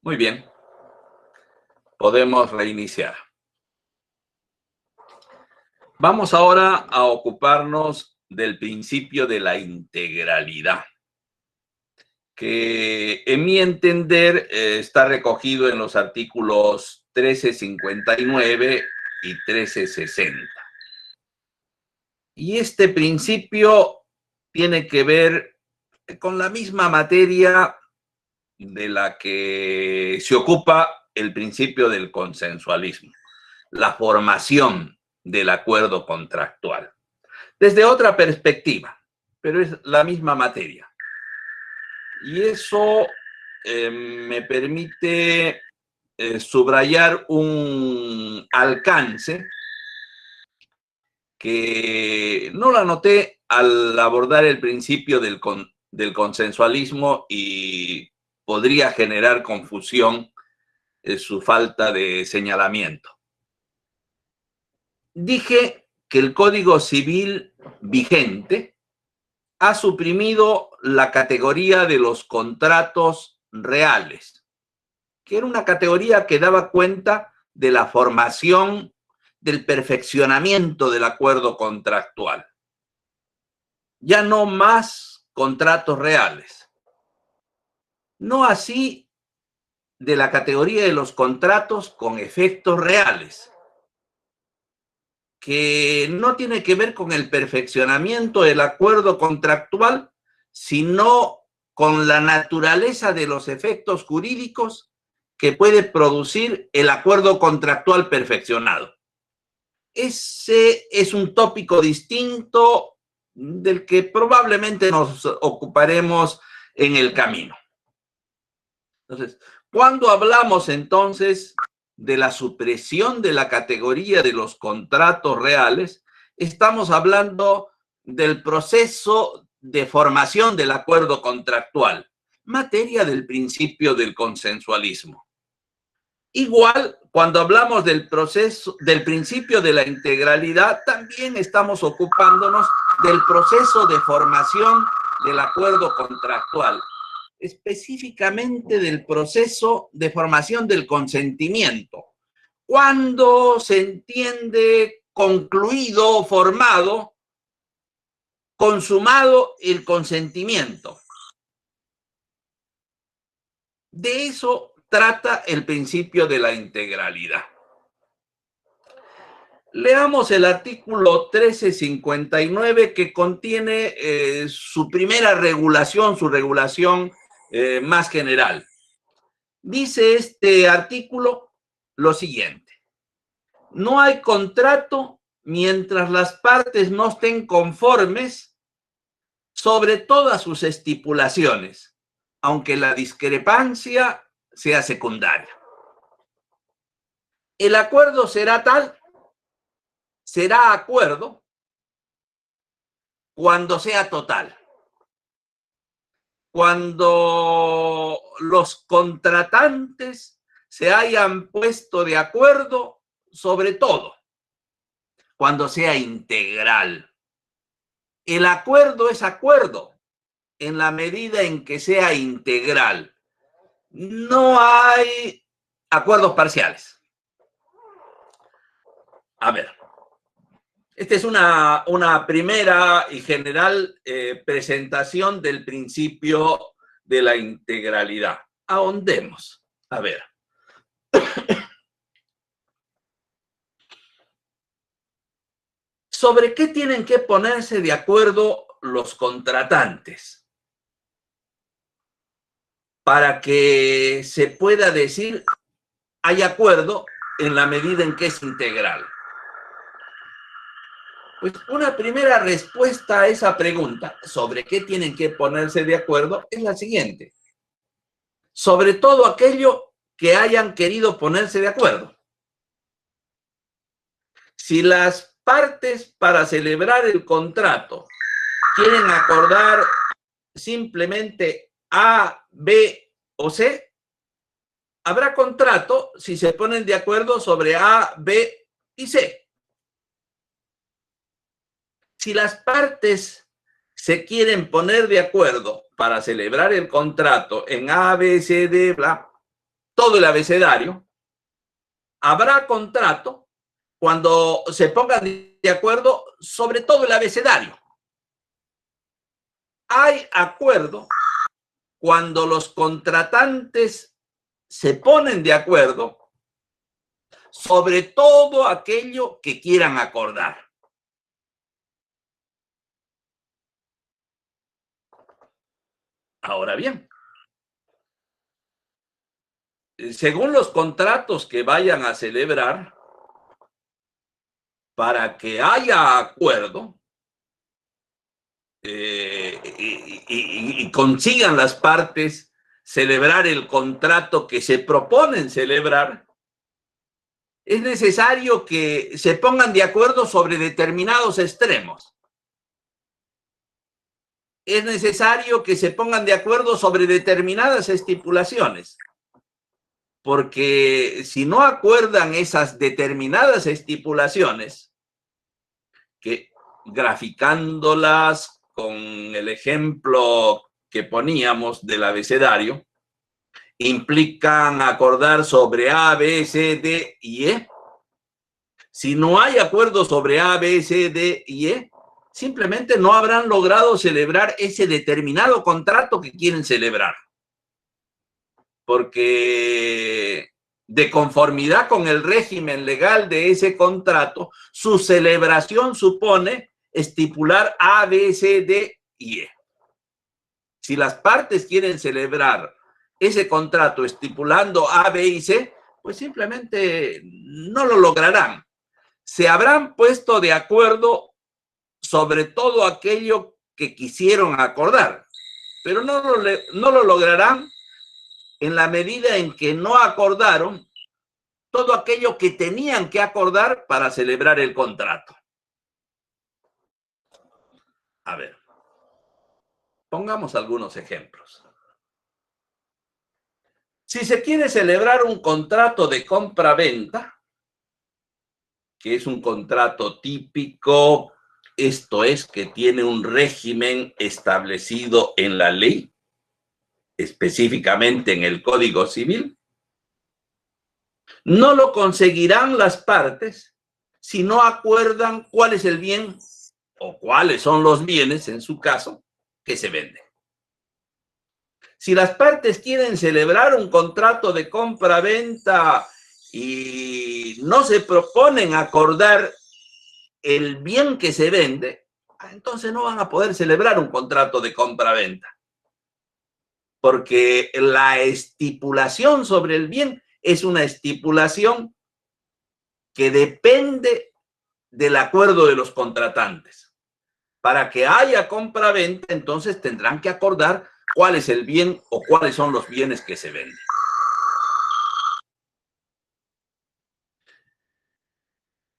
Muy bien, podemos reiniciar. Vamos ahora a ocuparnos del principio de la integralidad, que en mi entender está recogido en los artículos 1359 y 1360. Y este principio tiene que ver con la misma materia de la que se ocupa el principio del consensualismo, la formación del acuerdo contractual, desde otra perspectiva, pero es la misma materia. Y eso me permite subrayar un alcance que no lo anoté al abordar el principio del consensualismo y podría generar confusión su falta de señalamiento. Dije que el Código Civil vigente ha suprimido la categoría de los contratos reales, que era una categoría que daba cuenta de la formación, del perfeccionamiento del acuerdo contractual. Ya no más contratos reales. No así de la categoría de los contratos con efectos reales, que no tiene que ver con el perfeccionamiento del acuerdo contractual, sino con la naturaleza de los efectos jurídicos que puede producir el acuerdo contractual perfeccionado. Ese es un tópico distinto del que probablemente nos ocuparemos en el camino. Entonces, cuando hablamos entonces de la supresión de la categoría de los contratos reales, estamos hablando del proceso de formación del acuerdo contractual, materia del principio del consensualismo. Igual, cuando hablamos del proceso, del principio de la integralidad, también estamos ocupándonos del proceso de formación del acuerdo contractual, específicamente del proceso de formación del consentimiento. Cuando se entiende concluido, formado, consumado el consentimiento. De eso trata el principio de la integralidad. Leamos el artículo 1359 que contiene su primera regulación, su regulación más general. Dice este artículo lo siguiente: no hay contrato mientras las partes no estén conformes sobre todas sus estipulaciones, aunque la discrepancia sea secundaria. El acuerdo será acuerdo cuando sea total. Cuando los contratantes se hayan puesto de acuerdo sobre todo, cuando sea integral. El acuerdo es acuerdo en la medida en que sea integral. No hay acuerdos parciales. A ver, esta es una primera y general presentación del principio de la integralidad. Ahondemos. A ver. ¿Sobre qué tienen que ponerse de acuerdo los contratantes para que se pueda decir hay acuerdo en la medida en que es integral? Pues una primera respuesta a esa pregunta, sobre qué tienen que ponerse de acuerdo, es la siguiente: sobre todo aquello que hayan querido ponerse de acuerdo. Si las partes para celebrar el contrato quieren acordar simplemente A, B o C, habrá contrato si se ponen de acuerdo sobre A, B y C. Si las partes se quieren poner de acuerdo para celebrar el contrato en A, B, C, D, bla, todo el abecedario, habrá contrato cuando se pongan de acuerdo sobre todo el abecedario. Hay acuerdo cuando los contratantes se ponen de acuerdo sobre todo aquello que quieran acordar. Ahora bien, según los contratos que vayan a celebrar, para que haya acuerdo y consigan las partes celebrar el contrato que se proponen celebrar, es necesario que se pongan de acuerdo sobre determinados extremos. Es necesario que se pongan de acuerdo sobre determinadas estipulaciones. Porque si no acuerdan esas determinadas estipulaciones, que graficándolas con el ejemplo que poníamos del abecedario, implican acordar sobre A, B, C, D y E. Si no hay acuerdo sobre A, B, C, D y E, simplemente no habrán logrado celebrar ese determinado contrato que quieren celebrar. Porque de conformidad con el régimen legal de ese contrato, su celebración supone estipular A, B, C, D y E. Si las partes quieren celebrar ese contrato estipulando A, B y C, pues simplemente no lo lograrán. Se habrán puesto de acuerdo sobre todo aquello que quisieron acordar, pero no lo lograrán en la medida en que no acordaron todo aquello que tenían que acordar para celebrar el contrato. A ver, pongamos algunos ejemplos. Si se quiere celebrar un contrato de compra-venta, que es un contrato típico, esto es, que tiene un régimen establecido en la ley, específicamente en el Código Civil, no lo conseguirán las partes si no acuerdan cuál es el bien o cuáles son los bienes, en su caso, que se venden. Si las partes quieren celebrar un contrato de compra-venta y no se proponen acordar el bien que se vende, entonces no van a poder celebrar un contrato de compra-venta. Porque la estipulación sobre el bien es una estipulación que depende del acuerdo de los contratantes. Para que haya compra-venta, entonces tendrán que acordar cuál es el bien o cuáles son los bienes que se venden.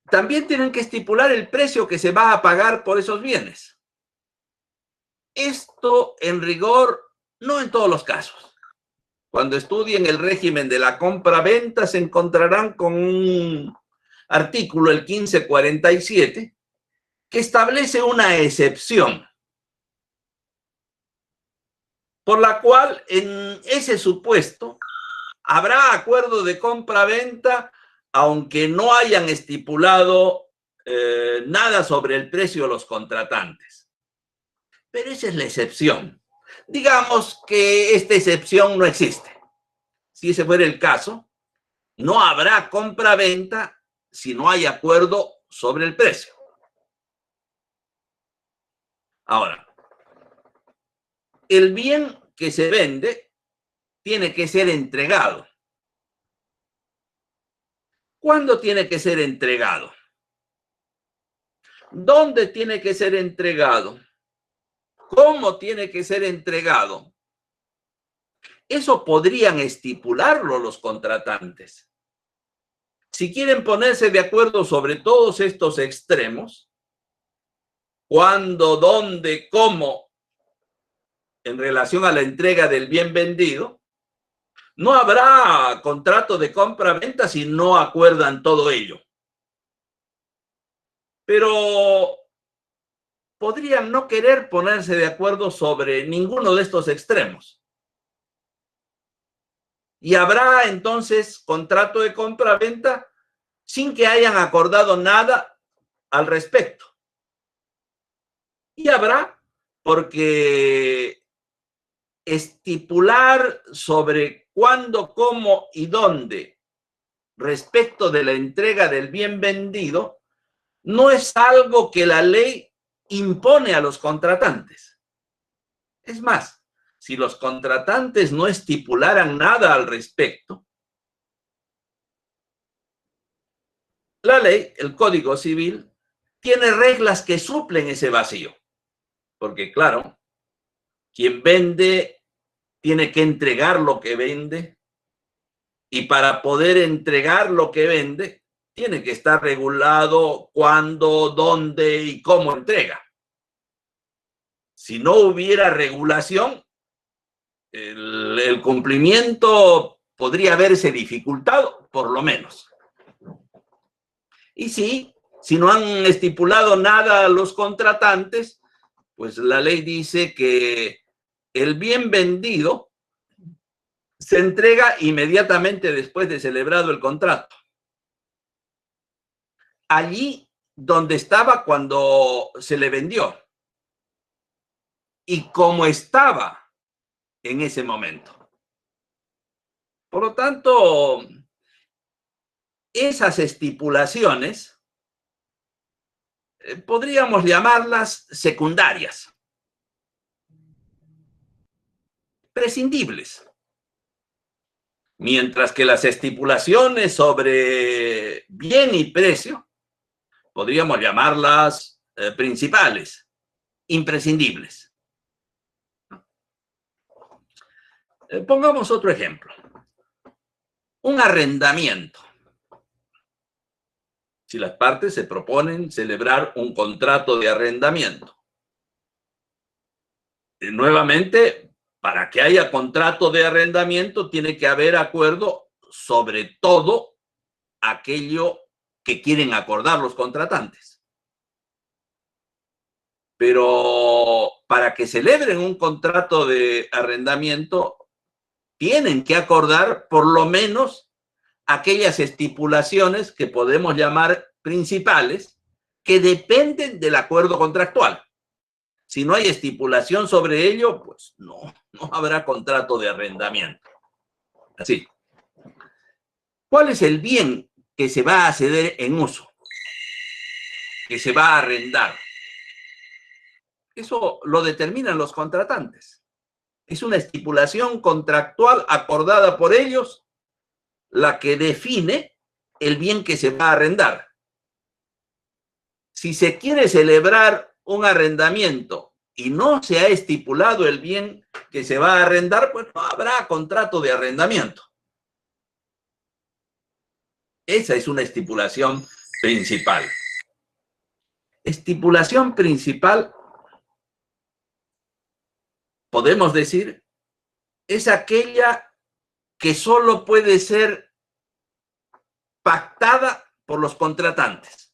También tienen que estipular el precio que se va a pagar por esos bienes. Esto, en rigor, no en todos los casos. Cuando estudien el régimen de la compra-venta, se encontrarán con un artículo, el 1547, que establece una excepción, por la cual en ese supuesto habrá acuerdo de compra-venta, aunque no hayan estipulado nada sobre el precio de los contratantes. Pero esa es la excepción. Digamos que esta excepción no existe. Si ese fuera el caso, no habrá compra-venta si no hay acuerdo sobre el precio. Ahora, el bien que se vende tiene que ser entregado. ¿Cuándo tiene que ser entregado? ¿Dónde tiene que ser entregado? ¿Cómo tiene que ser entregado? Eso podrían estipularlo los contratantes. Si quieren ponerse de acuerdo sobre todos estos extremos, cuándo, dónde, cómo, en relación a la entrega del bien vendido, no habrá contrato de compra-venta si no acuerdan todo ello. Pero podrían no querer ponerse de acuerdo sobre ninguno de estos extremos. Y habrá entonces contrato de compra-venta sin que hayan acordado nada al respecto. Y habrá porque estipular sobre cuándo, cómo y dónde respecto de la entrega del bien vendido no es algo que la ley impone a los contratantes. Es más, si los contratantes no estipularan nada al respecto, la ley, el Código Civil, tiene reglas que suplen ese vacío. Porque claro, quien vende tiene que entregar lo que vende y para poder entregar lo que vende tiene que estar regulado cuándo, dónde y cómo entrega. Si no hubiera regulación, el cumplimiento podría verse dificultado, por lo menos. Y sí, si no han estipulado nada a los contratantes, pues la ley dice que el bien vendido se entrega inmediatamente después de celebrado el contrato. Allí donde estaba cuando se le vendió y como estaba en ese momento. Por lo tanto, esas estipulaciones podríamos llamarlas secundarias, prescindibles. Mientras que las estipulaciones sobre bien y precio podríamos llamarlas principales, imprescindibles. Pongamos otro ejemplo. Un arrendamiento. Si las partes se proponen celebrar un contrato de arrendamiento. Nuevamente, para que haya contrato de arrendamiento tiene que haber acuerdo sobre todo aquello que quieren acordar los contratantes. Pero para que celebren un contrato de arrendamiento tienen que acordar por lo menos aquellas estipulaciones que podemos llamar principales que dependen del acuerdo contractual. Si no hay estipulación sobre ello, pues no habrá contrato de arrendamiento. Así. ¿Cuál es el bien que se va a ceder en uso? Que se va a arrendar. Eso lo determinan los contratantes. Es una estipulación contractual acordada por ellos la que define el bien que se va a arrendar. Si se quiere celebrar un arrendamiento y no se ha estipulado el bien que se va a arrendar, pues no habrá contrato de arrendamiento. Esa es una estipulación principal. Estipulación principal, podemos decir, es aquella que solo puede ser pactada por los contratantes.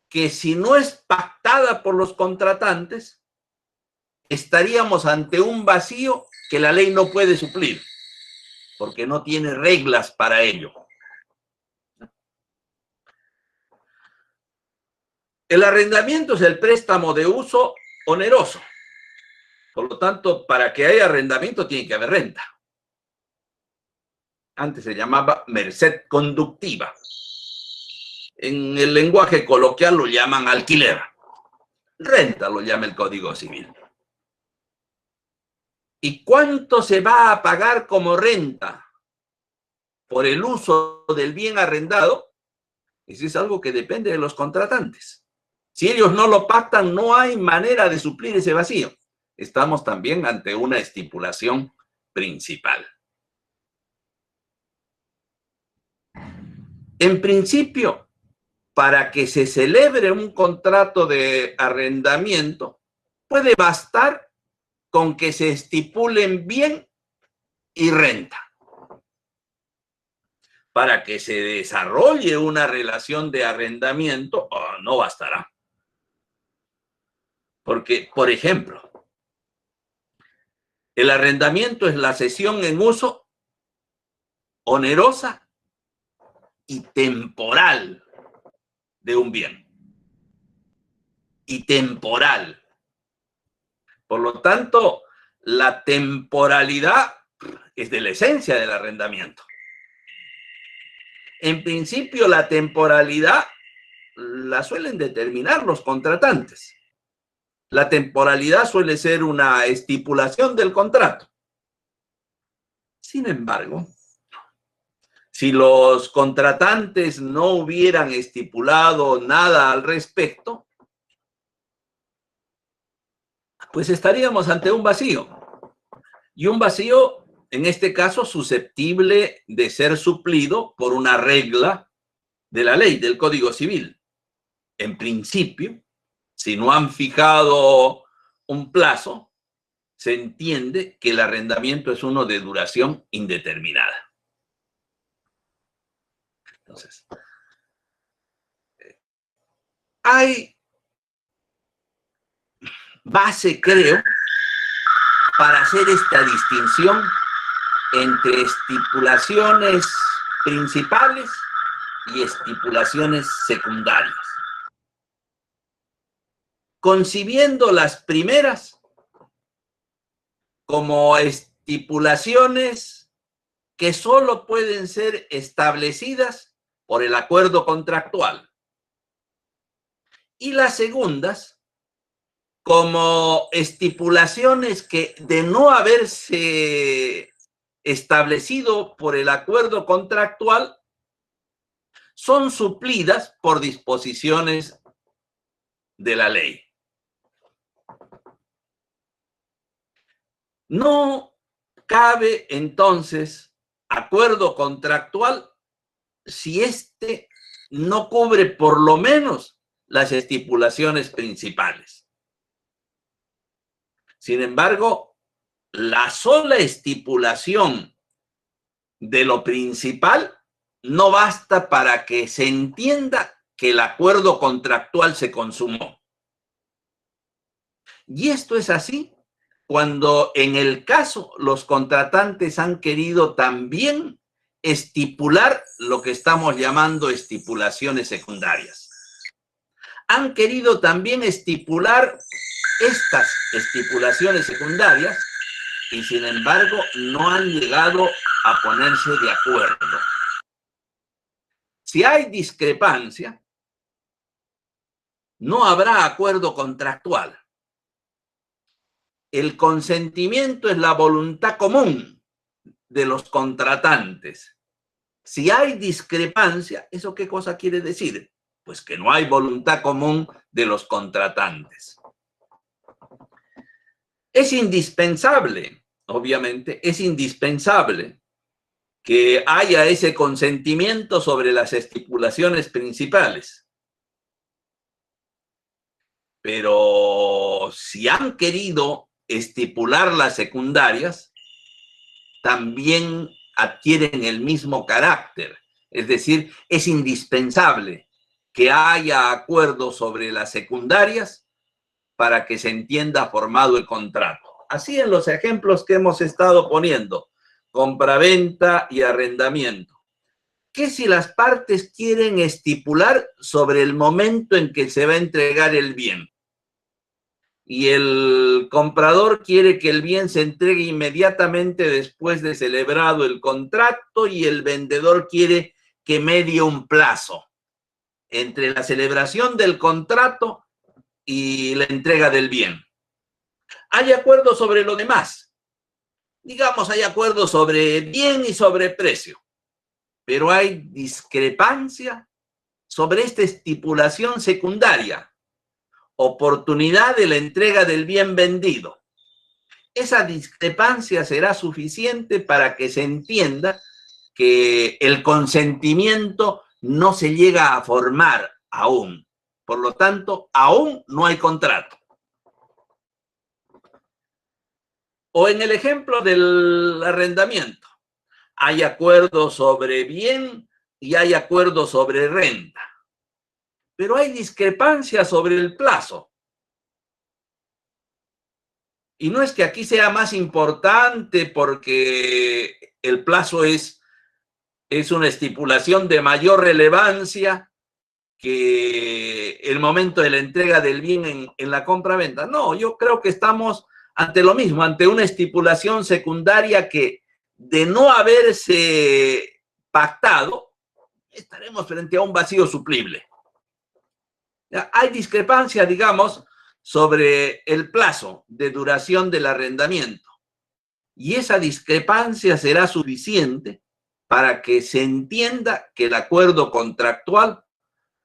Que si no es pactada por los contratantes, estaríamos ante un vacío que la ley no puede suplir, porque no tiene reglas para ello. El arrendamiento es el préstamo de uso oneroso. Por lo tanto, para que haya arrendamiento tiene que haber renta. Antes se llamaba merced conductiva. En el lenguaje coloquial lo llaman alquiler. Renta lo llama el Código Civil. ¿Y cuánto se va a pagar como renta por el uso del bien arrendado? Eso es algo que depende de los contratantes. Si ellos no lo pactan, no hay manera de suplir ese vacío. Estamos también ante una estipulación principal. En principio, para que se celebre un contrato de arrendamiento, puede bastar con que se estipulen bien y renta. Para que se desarrolle una relación de arrendamiento, no bastará. Porque, por ejemplo, el arrendamiento es la cesión en uso onerosa y temporal de un bien. Y temporal. Por lo tanto, la temporalidad es de la esencia del arrendamiento. En principio, la temporalidad la suelen determinar los contratantes. La temporalidad suele ser una estipulación del contrato. Sin embargo, si los contratantes no hubieran estipulado nada al respecto, pues estaríamos ante un vacío. Y un vacío, en este caso, susceptible de ser suplido por una regla de la ley, del Código Civil. En principio, si no han fijado un plazo, se entiende que el arrendamiento es uno de duración indeterminada. Entonces, hay base, creo, para hacer esta distinción entre estipulaciones principales y estipulaciones secundarias. Concibiendo las primeras como estipulaciones que solo pueden ser establecidas por el acuerdo contractual. Y las segundas como estipulaciones que, de no haberse establecido por el acuerdo contractual, son suplidas por disposiciones de la ley. No cabe entonces acuerdo contractual si éste no cubre por lo menos las estipulaciones principales. Sin embargo, la sola estipulación de lo principal no basta para que se entienda que el acuerdo contractual se consumó. Y esto es así cuando en el caso los contratantes han querido también estipular lo que estamos llamando estipulaciones secundarias. Han querido también estipular estas estipulaciones secundarias y sin embargo no han llegado a ponerse de acuerdo. Si hay discrepancia, no habrá acuerdo contractual. El consentimiento es la voluntad común de los contratantes. Si hay discrepancia, ¿eso qué cosa quiere decir? Pues que no hay voluntad común de los contratantes. Es indispensable, obviamente, es indispensable que haya ese consentimiento sobre las estipulaciones principales. Pero si han querido estipular las secundarias, también adquieren el mismo carácter. Es decir, es indispensable que haya acuerdo sobre las secundarias para que se entienda formado el contrato. Así en los ejemplos que hemos estado poniendo, compraventa y arrendamiento. ¿Qué si las partes quieren estipular sobre el momento en que se va a entregar el bien? Y el comprador quiere que el bien se entregue inmediatamente después de celebrado el contrato y el vendedor quiere que medie un plazo entre la celebración del contrato y la entrega del bien. Hay acuerdo sobre lo demás. Digamos, hay acuerdo sobre bien y sobre precio, pero hay discrepancia sobre esta estipulación secundaria, oportunidad de la entrega del bien vendido. Esa discrepancia será suficiente para que se entienda que el consentimiento no se llega a formar aún. Por lo tanto, aún no hay contrato. O en el ejemplo del arrendamiento, hay acuerdo sobre bien y hay acuerdo sobre renta. Pero hay discrepancia sobre el plazo. Y no es que aquí sea más importante porque el plazo es es una estipulación de mayor relevancia que el momento de la entrega del bien en la compra-venta. No, yo creo que estamos ante lo mismo, ante una estipulación secundaria que, de no haberse pactado, estaremos frente a un vacío suplible. Hay discrepancia, digamos, sobre el plazo de duración del arrendamiento. Y esa discrepancia será suficiente para que se entienda que el acuerdo contractual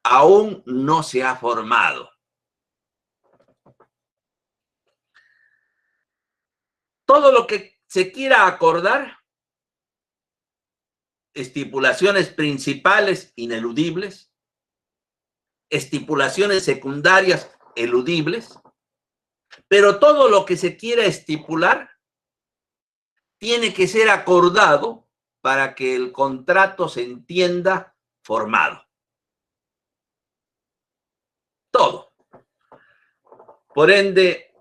aún no se ha formado. Todo lo que se quiera acordar, estipulaciones principales ineludibles, estipulaciones secundarias eludibles, pero todo lo que se quiera estipular tiene que ser acordado para que el contrato se entienda formado. Todo. Por ende,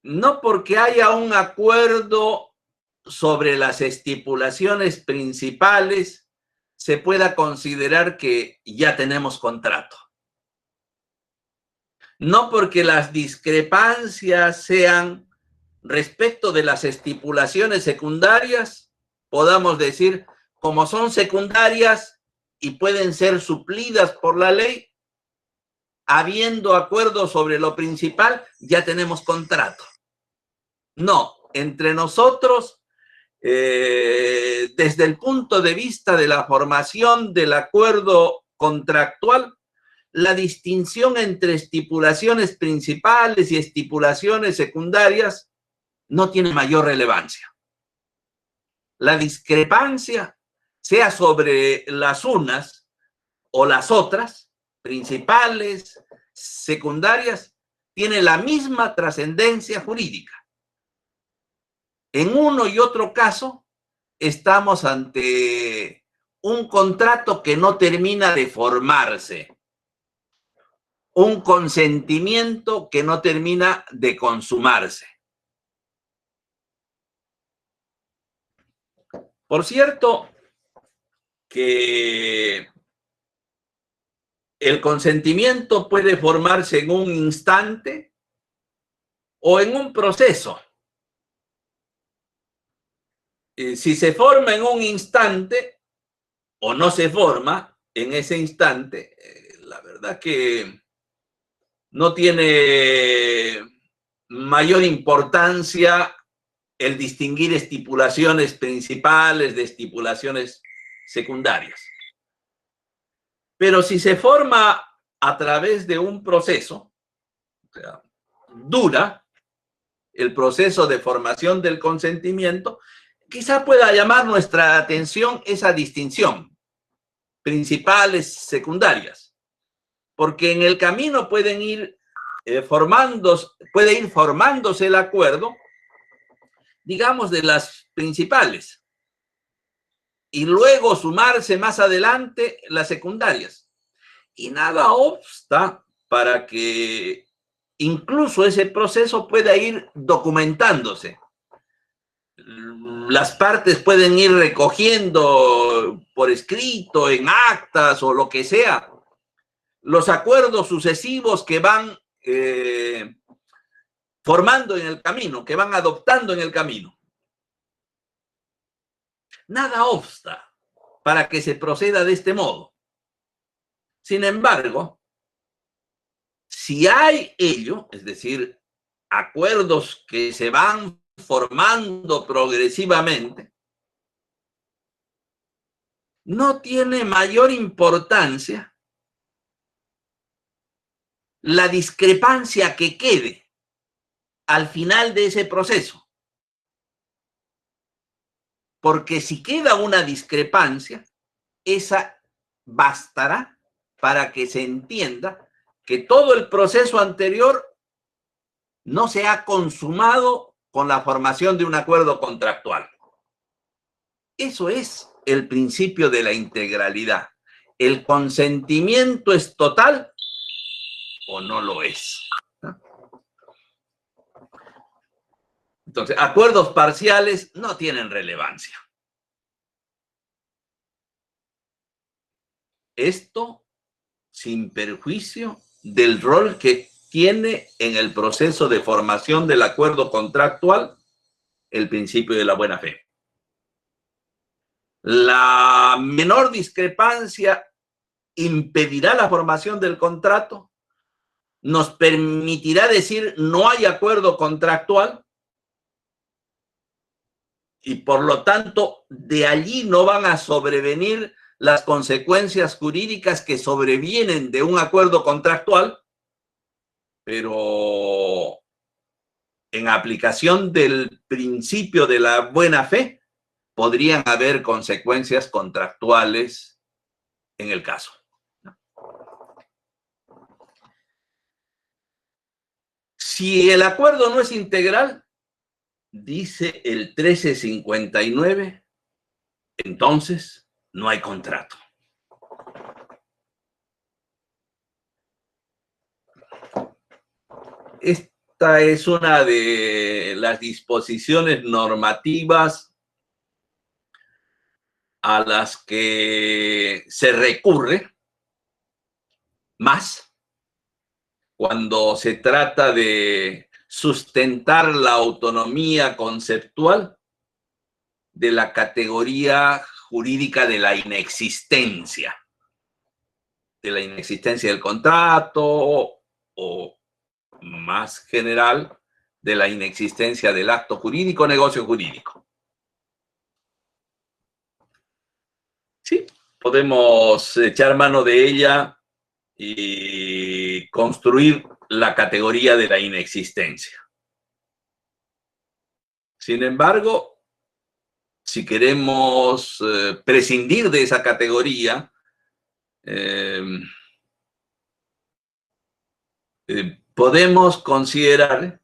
no porque haya un acuerdo sobre las estipulaciones principales se pueda considerar que ya tenemos contrato. No porque las discrepancias sean respecto de las estipulaciones secundarias, podamos decir, como son secundarias y pueden ser suplidas por la ley, habiendo acuerdo sobre lo principal, ya tenemos contrato. No, entre nosotros, desde el punto de vista de la formación del acuerdo contractual, la distinción entre estipulaciones principales y estipulaciones secundarias no tiene mayor relevancia. La discrepancia, sea sobre las unas o las otras, principales, secundarias, tiene la misma trascendencia jurídica. En uno y otro caso, estamos ante un contrato que no termina de formarse, un consentimiento que no termina de consumarse. Por cierto, que el consentimiento puede formarse en un instante o en un proceso. Si se forma en un instante o no se forma en ese instante, la verdad que no tiene mayor importancia el distinguir estipulaciones principales de estipulaciones secundarias. Pero si se forma a través de un proceso, o sea, dura el proceso de formación del consentimiento, quizá pueda llamar nuestra atención esa distinción, principales, secundarias, porque en el camino puede ir formándose el acuerdo, digamos, de las principales, y luego sumarse más adelante las secundarias. Y nada obsta para que incluso ese proceso pueda ir documentándose. Las partes pueden ir recogiendo por escrito, en actas o lo que sea, los acuerdos sucesivos que van formando en el camino, que van adoptando en el camino. Nada obsta para que se proceda de este modo. Sin embargo, si hay ello, es decir, acuerdos que se van formando progresivamente, no tiene mayor importancia la discrepancia que quede al final de ese proceso. Porque si queda una discrepancia, esa bastará para que se entienda que todo el proceso anterior no se ha consumado con la formación de un acuerdo contractual. Eso es el principio de la integralidad. ¿El consentimiento es total o no lo es? Entonces, acuerdos parciales no tienen relevancia. Esto sin perjuicio del rol que tiene en el proceso de formación del acuerdo contractual el principio de la buena fe. La menor discrepancia impedirá la formación del contrato, nos permitirá decir no hay acuerdo contractual y por lo tanto de allí no van a sobrevenir las consecuencias jurídicas que sobrevienen de un acuerdo contractual, pero en aplicación del principio de la buena fe podrían haber consecuencias contractuales en el caso. Si el acuerdo no es integral, dice el 1359, entonces no hay contrato. Esta es una de las disposiciones normativas a las que se recurre más cuando se trata de sustentar la autonomía conceptual de la categoría jurídica de la inexistencia del contrato o más general de la inexistencia del acto jurídico, negocio jurídico. Sí, podemos echar mano de ella y construir la categoría de la inexistencia. Sin embargo, si queremos prescindir de esa categoría, podemos considerar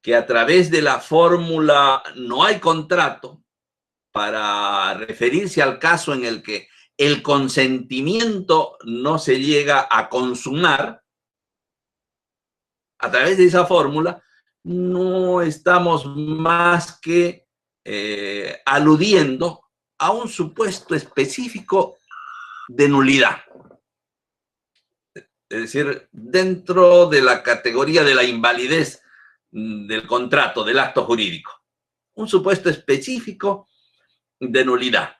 que a través de la fórmula no hay contrato, para referirse al caso en el que el consentimiento no se llega a consumar, a través de esa fórmula no estamos más que aludiendo a un supuesto específico de nulidad. Es decir, dentro de la categoría de la invalidez del contrato, del acto jurídico. Un supuesto específico de nulidad.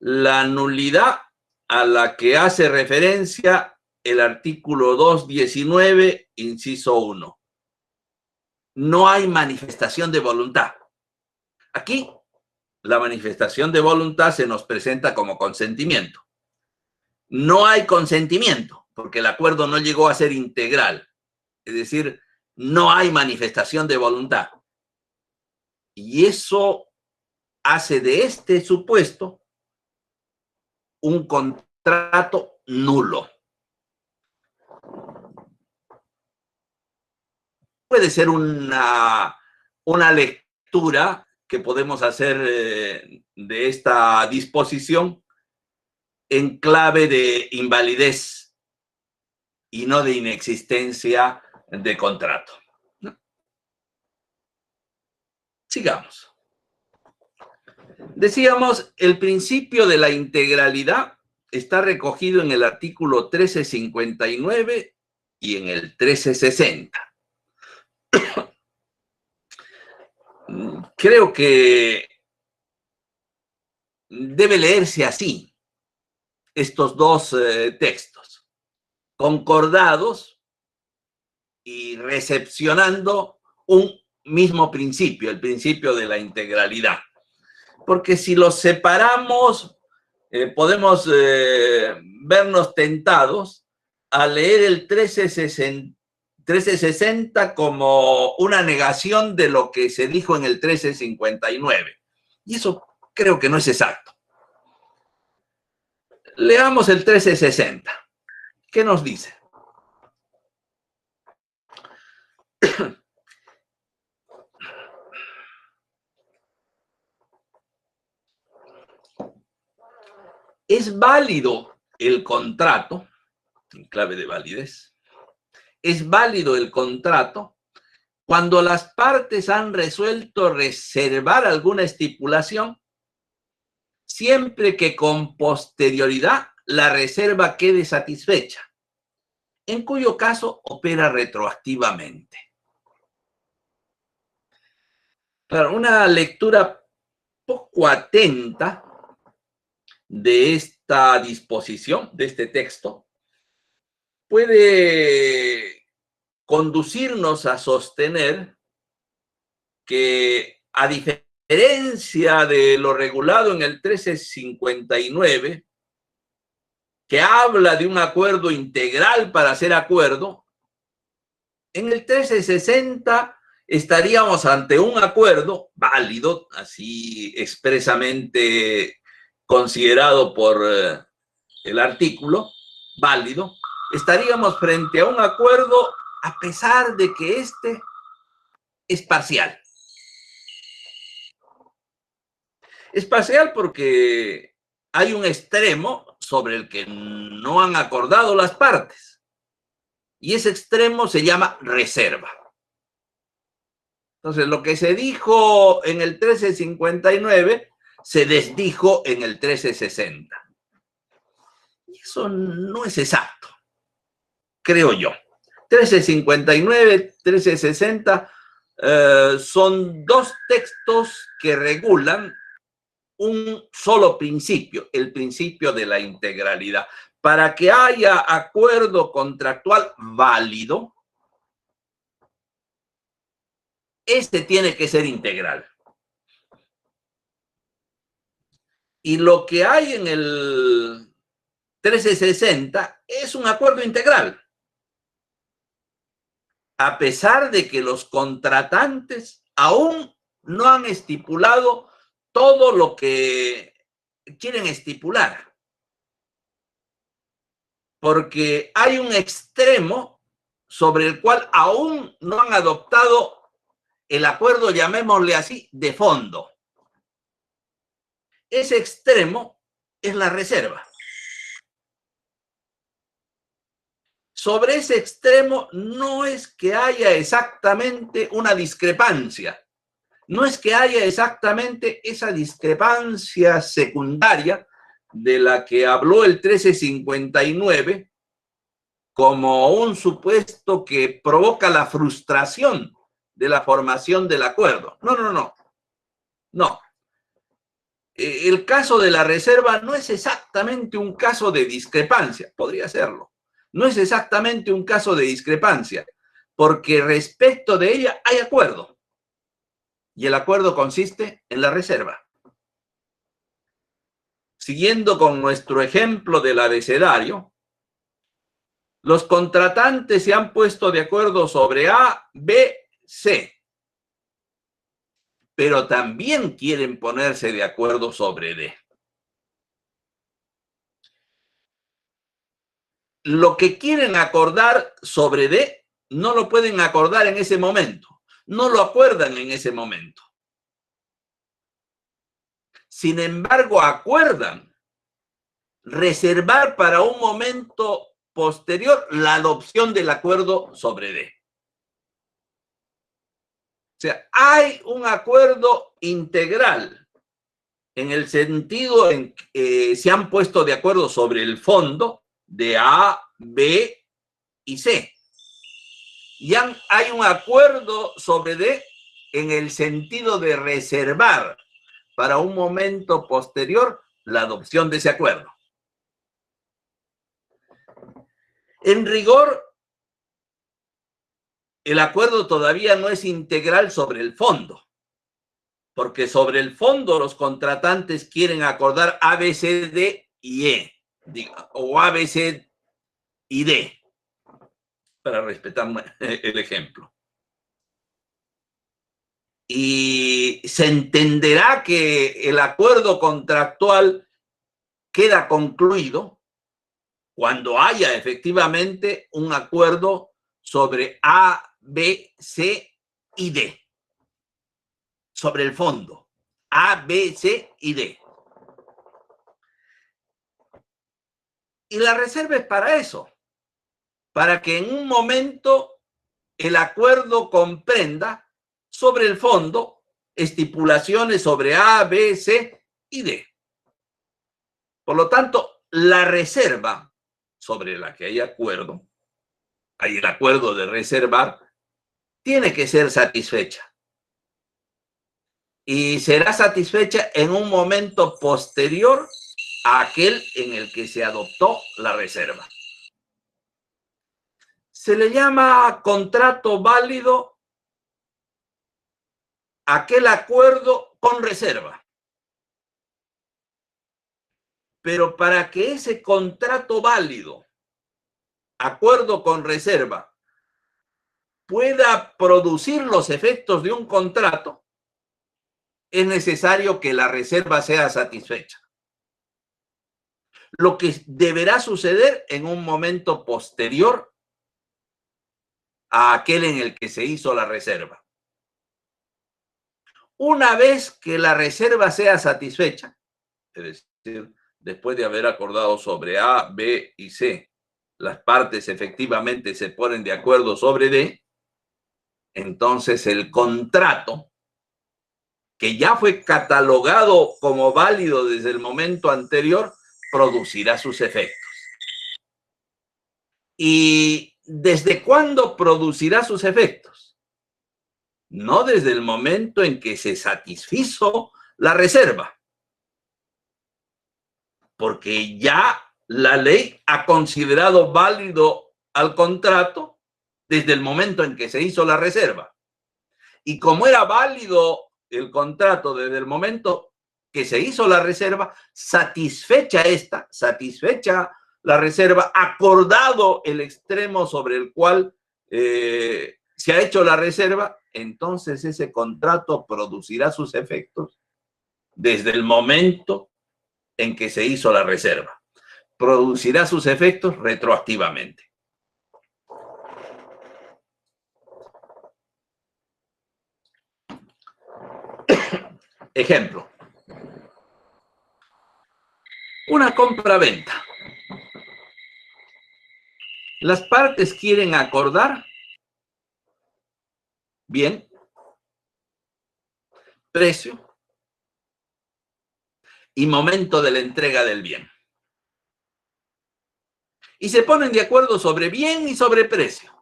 La nulidad a la que hace referencia el artículo 219, inciso 1. No hay manifestación de voluntad. Aquí, la manifestación de voluntad se nos presenta como consentimiento. No hay consentimiento, porque el acuerdo no llegó a ser integral. Es decir, no hay manifestación de voluntad. Y eso hace de este supuesto un contrato nulo. Puede ser una lectura que podemos hacer de esta disposición en clave de invalidez y no de inexistencia de contrato. Sigamos. Decíamos, el principio de la integralidad está recogido en el artículo 1359 y en el 1360. Creo que debe leerse así estos dos textos, concordados y recepcionando un mismo principio, el principio de la integralidad. Porque si los separamos, podemos vernos tentados a leer el 1360 como una negación de lo que se dijo en el 1359. Y eso creo que no es exacto. Leamos el 1360. ¿Qué nos dice? Es válido el contrato, en clave de validez, es válido el contrato cuando las partes han resuelto reservar alguna estipulación, siempre que con posterioridad la reserva quede satisfecha, en cuyo caso opera retroactivamente. Claro, una lectura poco atenta de esta disposición, de este texto, puede conducirnos a sostener que, a diferencia de lo regulado en el 1359, que habla de un acuerdo integral para hacer acuerdo, en el 1360 estaríamos ante un acuerdo válido, así expresamente considerado por el artículo, válido. Estaríamos frente a un acuerdo a pesar de que este es parcial. Es parcial porque hay un extremo sobre el que no han acordado las partes. Y ese extremo se llama reserva. Entonces, lo que se dijo en el 1359 se desdijo en el 1360. Y eso no es exacto, creo yo. 1359, 1360 son dos textos que regulan un solo principio, el principio de la integralidad. Para que haya acuerdo contractual válido, este tiene que ser integral. Y lo que hay en el 1360 es un acuerdo integral, a pesar de que los contratantes aún no han estipulado todo lo que quieren estipular. Porque hay un extremo sobre el cual aún no han adoptado el acuerdo, llamémosle así, de fondo. Ese extremo es la reserva. Sobre ese extremo no es que haya exactamente una discrepancia, no es que haya exactamente esa discrepancia secundaria de la que habló el 1359 como un supuesto que provoca la frustración de la formación del acuerdo. No. El caso de la reserva no es exactamente un caso de discrepancia, podría serlo. No es exactamente un caso de discrepancia, porque respecto de ella hay acuerdo. Y el acuerdo consiste en la reserva. Siguiendo con nuestro ejemplo del abecedario, los contratantes se han puesto de acuerdo sobre A, B, C, pero también quieren ponerse de acuerdo sobre D. Lo que quieren acordar sobre D no lo pueden acordar en ese momento, no lo acuerdan en ese momento. Sin embargo, acuerdan reservar para un momento posterior la adopción del acuerdo sobre D. O sea, hay un acuerdo integral en el sentido en que se han puesto de acuerdo sobre el fondo de A, B y C. Y hay un acuerdo sobre D en el sentido de reservar para un momento posterior la adopción de ese acuerdo. En rigor, el acuerdo todavía no es integral sobre el fondo, porque sobre el fondo los contratantes quieren acordar A, B, C, D y E, o A, B, C y D, para respetar el ejemplo. Y se entenderá que el acuerdo contractual queda concluido cuando haya efectivamente un acuerdo sobre A, B, C y D. Sobre el fondo. A, B, C y D. Y la reserva es para eso. Para que en un momento el acuerdo comprenda sobre el fondo estipulaciones sobre A, B, C y D. Por lo tanto, la reserva sobre la que hay el acuerdo de reservar, tiene que ser satisfecha. Y será satisfecha en un momento posterior a aquel en el que se adoptó la reserva. Se le llama contrato válido aquel acuerdo con reserva. Pero para que ese contrato válido, acuerdo con reserva, pueda producir los efectos de un contrato, es necesario que la reserva sea satisfecha. Lo que deberá suceder en un momento posterior a aquel en el que se hizo la reserva. Una vez que la reserva sea satisfecha, es decir, después de haber acordado sobre A, B y C, las partes efectivamente se ponen de acuerdo sobre D, entonces el contrato, que ya fue catalogado como válido desde el momento anterior, producirá sus efectos. ¿Y desde cuándo producirá sus efectos? No desde el momento en que se satisfizo la reserva, porque ya la ley ha considerado válido al contrato desde el momento en que se hizo la reserva. Y como era válido el contrato desde el momento que se hizo la reserva, satisfecha la reserva, acordado el extremo sobre el cual se ha hecho la reserva, entonces ese contrato producirá sus efectos desde el momento en que se hizo la reserva. Producirá sus efectos retroactivamente. Ejemplo. Una compra-venta. Las partes quieren acordar bien, precio y momento de la entrega del bien. Y se ponen de acuerdo sobre bien y sobre precio.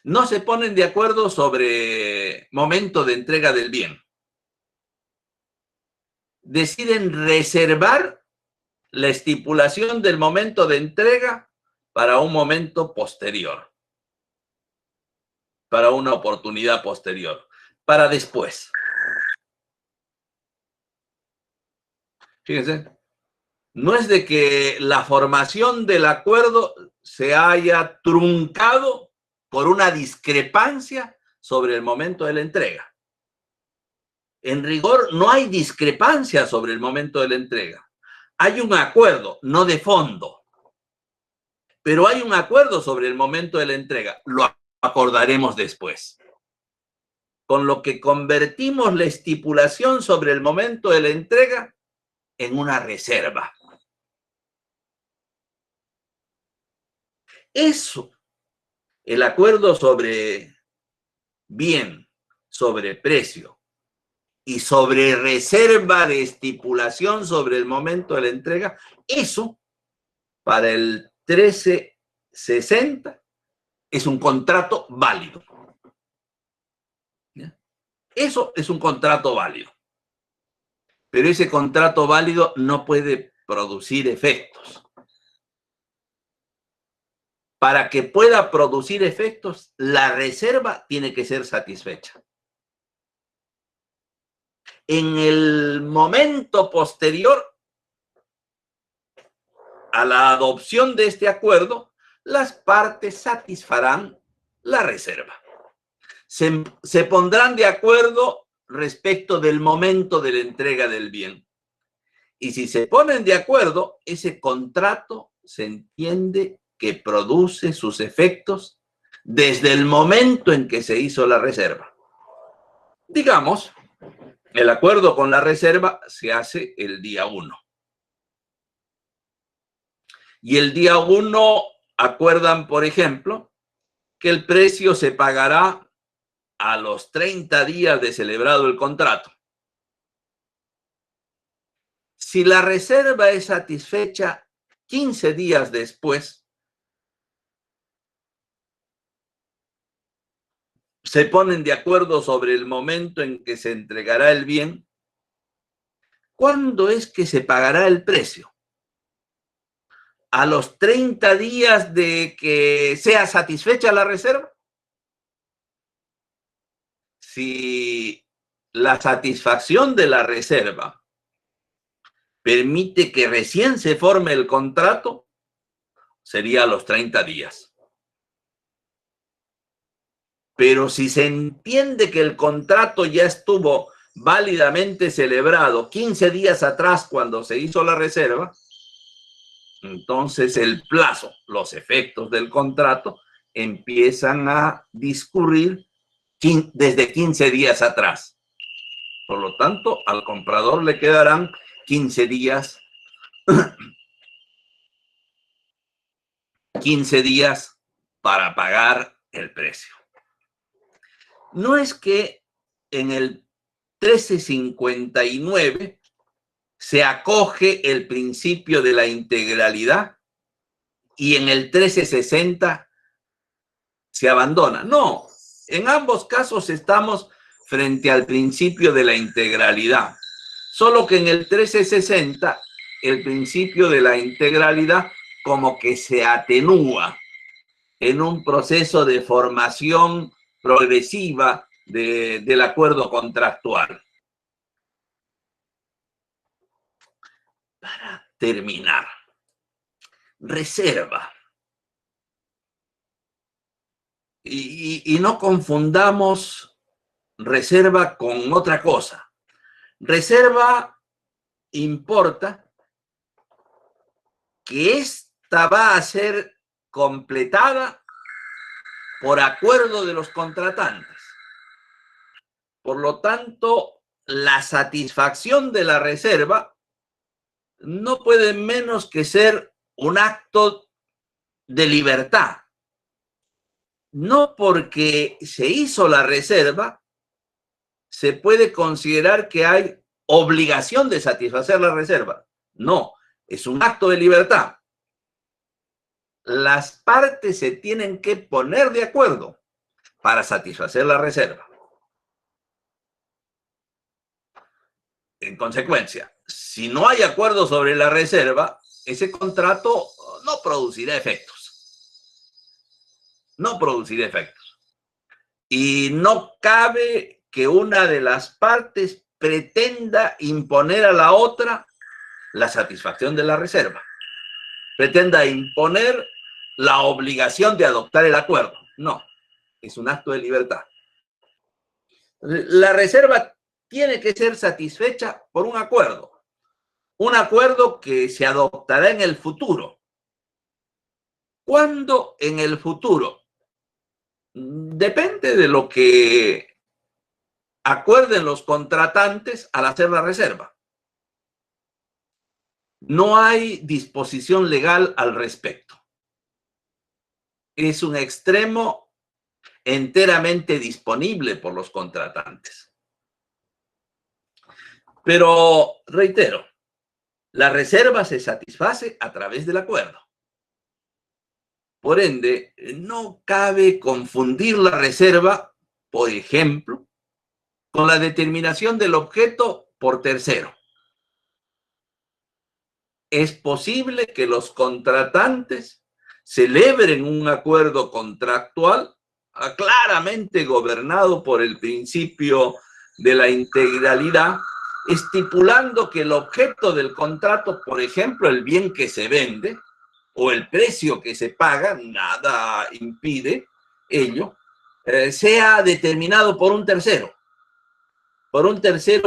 No se ponen de acuerdo sobre momento de entrega del bien. Deciden reservar la estipulación del momento de entrega para un momento posterior, para una oportunidad posterior, para después. Fíjense, no es de que la formación del acuerdo se haya truncado por una discrepancia sobre el momento de la entrega. En rigor, no hay discrepancia sobre el momento de la entrega. Hay un acuerdo, no de fondo, pero hay un acuerdo sobre el momento de la entrega. Lo acordaremos después. Con lo que convertimos la estipulación sobre el momento de la entrega en una reserva. Eso, el acuerdo sobre bien, sobre precio y sobre reserva de estipulación sobre el momento de la entrega, eso para el 1360 es un contrato válido. ¿Ya? Eso es un contrato válido. Pero ese contrato válido no puede producir efectos. Para que pueda producir efectos, la reserva tiene que ser satisfecha. En el momento posterior a la adopción de este acuerdo, las partes satisfarán la reserva. Se pondrán de acuerdo respecto del momento de la entrega del bien. Y si se ponen de acuerdo, ese contrato se entiende que produce sus efectos desde el momento en que se hizo la reserva. Digamos, el acuerdo con la reserva se hace el día 1. Y el día 1 acuerdan, por ejemplo, que el precio se pagará a los 30 días de celebrado el contrato. Si la reserva es satisfecha 15 días después, se ponen de acuerdo sobre el momento en que se entregará el bien. ¿Cuándo es que se pagará el precio? ¿A los 30 días de que sea satisfecha la reserva? Si la satisfacción de la reserva permite que recién se forme el contrato, sería a los 30 días. Pero si se entiende que el contrato ya estuvo válidamente celebrado 15 días atrás cuando se hizo la reserva, entonces el plazo, los efectos del contrato empiezan a discurrir desde 15 días atrás. Por lo tanto, al comprador le quedarán 15 días, 15 días para pagar el precio. No es que en el 1359 se acoge el principio de la integralidad y en el 1360 se abandona. No, en ambos casos estamos frente al principio de la integralidad. Solo que en el 1360 el principio de la integralidad como que se atenúa en un proceso de formación progresiva del acuerdo contractual. Para terminar, reserva. Y no confundamos reserva con otra cosa. Reserva importa que esta va a ser completada por acuerdo de los contratantes. Por lo tanto, la satisfacción de la reserva no puede menos que ser un acto de libertad. No porque se hizo la reserva, se puede considerar que hay obligación de satisfacer la reserva. No, es un acto de libertad. Las partes se tienen que poner de acuerdo para satisfacer la reserva. En consecuencia, si no hay acuerdo sobre la reserva, ese contrato no producirá efectos. No producirá efectos. Y no cabe que una de las partes pretenda imponer a la otra la satisfacción de la reserva. Pretenda imponer la obligación de adoptar el acuerdo. No, es un acto de libertad. La reserva tiene que ser satisfecha por un acuerdo que se adoptará en el futuro. ¿Cuándo en el futuro? Depende de lo que acuerden los contratantes al hacer la reserva. No hay disposición legal al respecto. Es un extremo enteramente disponible por los contratantes. Pero, reitero, la reserva se satisface a través del acuerdo. Por ende, no cabe confundir la reserva, por ejemplo, con la determinación del objeto por tercero. Es posible que los contratantes celebren un acuerdo contractual claramente gobernado por el principio de la integralidad, estipulando que el objeto del contrato, por ejemplo, el bien que se vende o el precio que se paga, nada impide ello, sea determinado por un tercero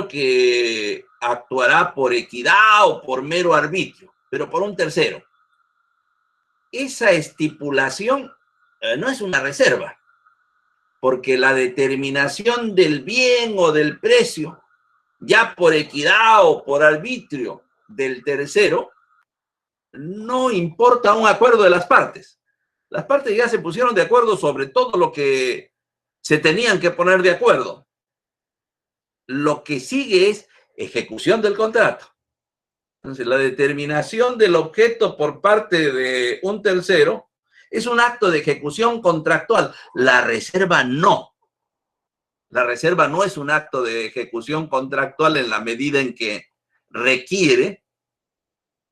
que actuará por equidad o por mero arbitrio, pero por un tercero. Esa estipulación no es una reserva, porque la determinación del bien o del precio, ya por equidad o por arbitrio del tercero, no importa un acuerdo de las partes. Las partes ya se pusieron de acuerdo sobre todo lo que se tenían que poner de acuerdo. Lo que sigue es ejecución del contrato. Entonces, la determinación del objeto por parte de un tercero es un acto de ejecución contractual. La reserva no. La reserva no es un acto de ejecución contractual en la medida en que requiere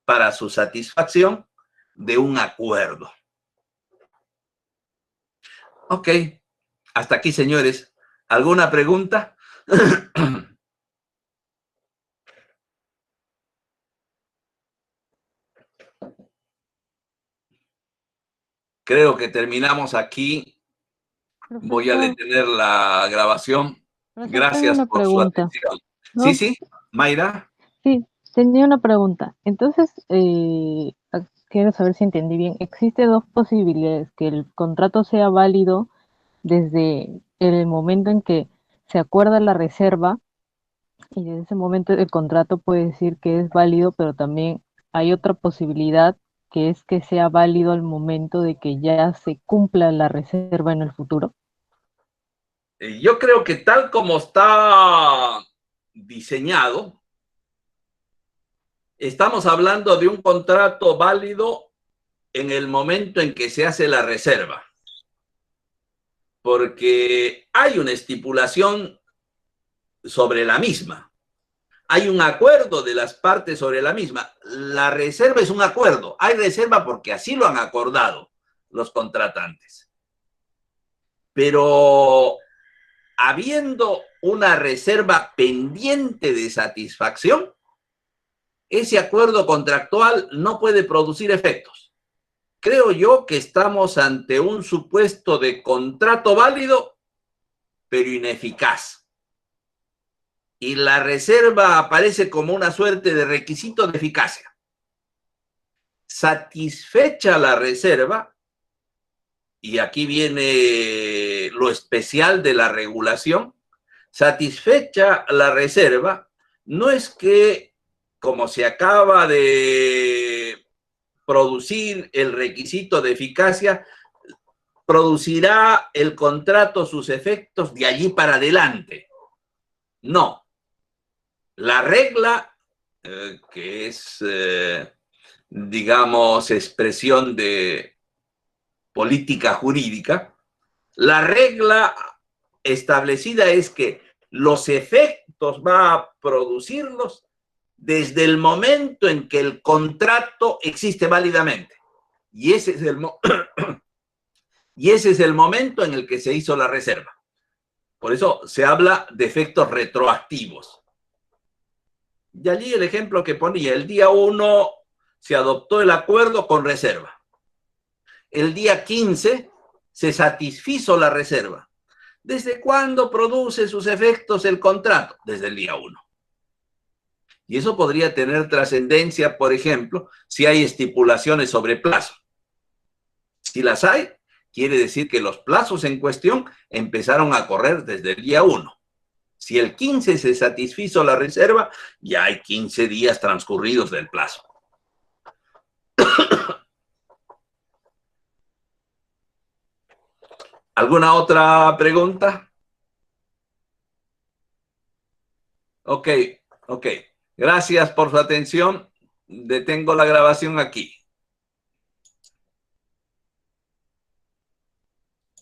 para su satisfacción de un acuerdo. Ok, hasta aquí, señores. ¿Alguna pregunta? Creo que terminamos aquí. Voy a Profesor, detener la grabación. profesor, tengo Gracias una por su pregunta, atención. Sí, ¿no? sí, Mayra. Sí, tenía una pregunta. Entonces, quiero saber si entendí bien. Existe dos posibilidades, que el contrato sea válido desde el momento en que se acuerda la reserva y desde ese momento el contrato puede decir que es válido, pero también hay otra posibilidad que es que sea válido al momento de que ya se cumpla la reserva en el futuro. Yo creo que tal como está diseñado, estamos hablando de un contrato válido en el momento en que se hace la reserva, porque hay una estipulación sobre la misma. Hay un acuerdo de las partes sobre la misma. La reserva es un acuerdo. Hay reserva porque así lo han acordado los contratantes. Pero habiendo una reserva pendiente de satisfacción, ese acuerdo contractual no puede producir efectos. Creo yo que estamos ante un supuesto de contrato válido, pero ineficaz. Y la reserva aparece como una suerte de requisito de eficacia. Satisfecha la reserva, y aquí viene lo especial de la regulación, satisfecha la reserva, no es que, como se acaba de producir el requisito de eficacia, producirá el contrato sus efectos de allí para adelante. No. La regla, que es, digamos, expresión de política jurídica, la regla establecida es que los efectos va a producirlos desde el momento en que el contrato existe válidamente. Y ese es el momento en el que se hizo la reserva. Por eso se habla de efectos retroactivos. Y allí el ejemplo que ponía, el día 1 se adoptó el acuerdo con reserva. El día 15 se satisfizo la reserva. ¿Desde cuándo produce sus efectos el contrato? Desde el día 1. Y eso podría tener trascendencia, por ejemplo, si hay estipulaciones sobre plazo. Si las hay, quiere decir que los plazos en cuestión empezaron a correr desde el día 1. Si el 15 se satisfizo la reserva, ya hay 15 días transcurridos del plazo. ¿Alguna otra pregunta? Ok. Gracias por su atención. Detengo la grabación aquí.